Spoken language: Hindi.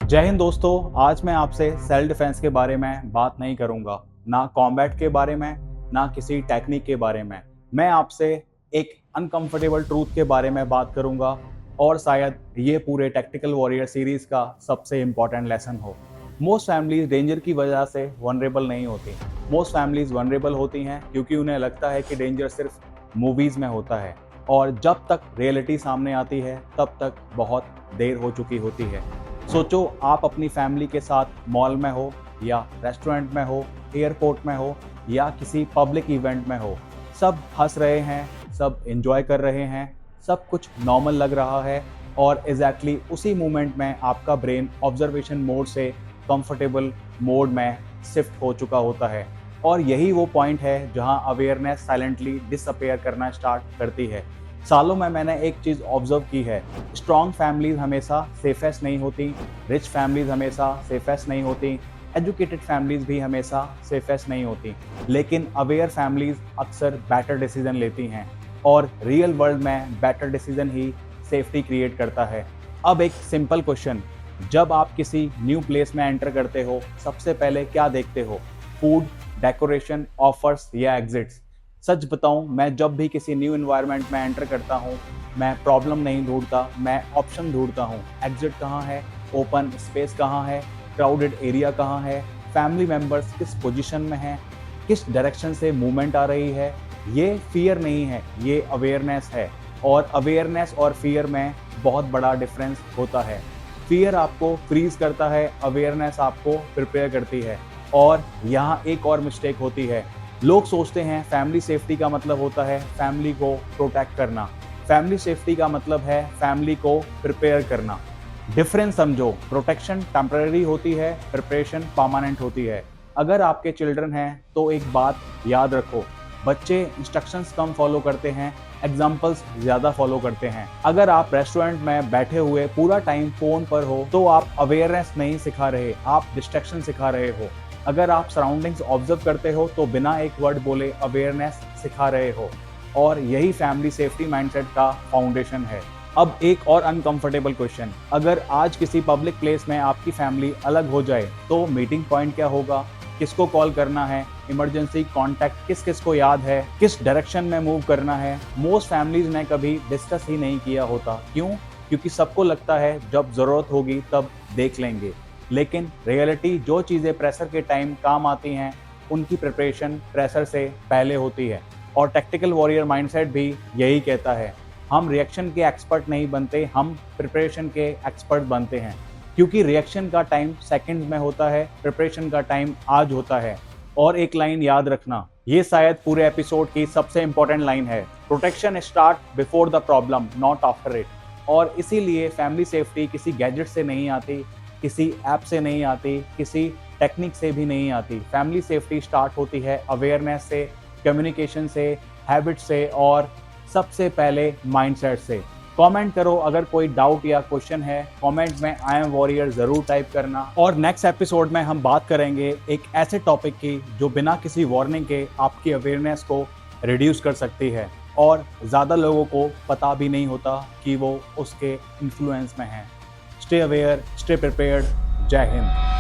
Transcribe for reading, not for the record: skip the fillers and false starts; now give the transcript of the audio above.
जय हिंद दोस्तों। आज मैं आपसे सेल्फ डिफेंस के बारे में बात नहीं करूंगा, ना कॉम्बैट के बारे में, ना किसी टेक्निक के बारे में। मैं आपसे एक अनकंफर्टेबल ट्रूथ के बारे में बात करूंगा और शायद ये पूरे टैक्टिकल वॉरियर सीरीज का सबसे इंपॉर्टेंट लेसन हो। मोस्ट फैमिलीज डेंजर की वजह से वनरेबल नहीं होती। मोस्ट फैमिलीज वनरेबल होती हैं क्योंकि उन्हें लगता है कि डेंजर सिर्फ मूवीज में होता है और जब तक रियलिटी सामने आती है तब तक बहुत देर हो चुकी होती है। सोचो, आप अपनी फैमिली के साथ मॉल में हो या रेस्टोरेंट में हो, एयरपोर्ट में हो या किसी पब्लिक इवेंट में हो। सब हंस रहे हैं, सब एंजॉय कर रहे हैं, सब कुछ नॉर्मल लग रहा है और एग्जैक्टली उसी मोमेंट में आपका ब्रेन ऑब्जर्वेशन मोड से कंफर्टेबल मोड में शिफ्ट हो चुका होता है। और यही वो पॉइंट है जहां अवेयरनेस साइलेंटली डिसअपेयर करना स्टार्ट करती है। सालों में मैंने एक चीज़ ऑब्जर्व की है, स्ट्रॉन्ग फैमिलीज हमेशा सेफेस्ट नहीं होती, रिच फैमिलीज हमेशा सेफेस्ट नहीं होती, एजुकेटेड फैमिलीज भी हमेशा सेफेस्ट नहीं होती, लेकिन अवेयर फैमिलीज अक्सर बेटर डिसीजन लेती हैं और रियल वर्ल्ड में बेटर डिसीजन ही सेफ्टी क्रिएट करता है। अब एक सिंपल क्वेश्चन, जब आप किसी न्यू प्लेस में एंटर करते हो सबसे पहले क्या देखते हो? फूड, डेकोरेशन, ऑफर्स या एग्जिट्स? सच बताऊं, मैं जब भी किसी न्यू एनवायरनमेंट में एंटर करता हूं, मैं प्रॉब्लम नहीं ढूंढता, मैं ऑप्शन ढूंढता हूं। एग्जिट कहाँ है, ओपन स्पेस कहाँ है, क्राउडेड एरिया कहाँ है, फैमिली मेंबर्स किस पोजीशन में हैं, किस डायरेक्शन से मूवमेंट आ रही है। ये फियर नहीं है, ये अवेयरनेस है। और अवेयरनेस और फियर में बहुत बड़ा डिफरेंस होता है। फियर आपको फ्रीज करता है, अवेयरनेस आपको प्रिपेयर करती है। और यहाँ एक और मिस्टेक होती है, लोग सोचते हैं फैमिली सेफ्टी का मतलब होता है फैमिली को प्रोटेक्ट करना। फैमिली सेफ्टी का मतलब है फैमिली को प्रिपेयर करना। डिफरेंस समझो, प्रोटेक्शन टेम्पररी होती है, प्रिपरेशन परमानेंट होती है। अगर आपके चिल्ड्रन हैं तो एक बात याद रखो, बच्चे इंस्ट्रक्शंस कम फॉलो करते हैं, एग्जाम्पल्स ज़्यादा फॉलो करते हैं। अगर आप रेस्टोरेंट में बैठे हुए पूरा टाइम फ़ोन पर हो तो आप अवेयरनेस नहीं सिखा रहे, आप डिस्ट्रैक्शन सिखा रहे हो। अगर आप सराउंडिंग्स ऑब्जर्व करते हो तो बिना एक वर्ड बोले अवेयरनेस सिखा रहे हो। और यही फैमिली सेफ्टी माइंडसेट का फाउंडेशन है। अब एक और अनकंफर्टेबल क्वेश्चन, अगर आज किसी पब्लिक प्लेस में आपकी फैमिली अलग हो जाए तो मीटिंग पॉइंट क्या होगा? किसको कॉल करना है? इमरजेंसी कॉन्टैक्ट किस किस को याद है? किस डायरेक्शन में मूव करना है? मोस्ट फैमिलीज ने कभी डिस्कस ही नहीं किया होता। क्यों? क्योंकि सबको लगता है जब जरूरत होगी तब देख लेंगे। लेकिन रियलिटी, जो चीज़ें प्रेशर के टाइम काम आती हैं उनकी प्रिपरेशन प्रेशर से पहले होती है। और टैक्टिकल वॉरियर माइंडसेट भी यही कहता है, हम रिएक्शन के एक्सपर्ट नहीं बनते, हम प्रिपरेशन के एक्सपर्ट बनते हैं। क्योंकि रिएक्शन का टाइम सेकंड्स में होता है, प्रिपरेशन का टाइम आज होता है। और एक लाइन याद रखना, ये शायद पूरे एपिसोड की सबसे इंपॉर्टेंट लाइन है, protection start before the problem, not after it. और इसीलिए फैमिली सेफ्टी किसी गैजेट से नहीं आती, किसी ऐप से नहीं आती, किसी टेक्निक से भी नहीं आती। फैमिली सेफ्टी स्टार्ट होती है अवेयरनेस से, कम्युनिकेशन से, हैबिट से और सबसे पहले माइंडसेट से। कमेंट करो अगर कोई डाउट या क्वेश्चन है, कमेंट में आई एम वॉरियर ज़रूर टाइप करना। और नेक्स्ट एपिसोड में हम बात करेंगे एक ऐसे टॉपिक की जो बिना किसी वार्निंग के आपकी अवेयरनेस को रिड्यूस कर सकती है और ज़्यादा लोगों को पता भी नहीं होता कि वो उसके इन्फ्लुएंस में हैं। Stay aware, stay prepared. जय हिंद।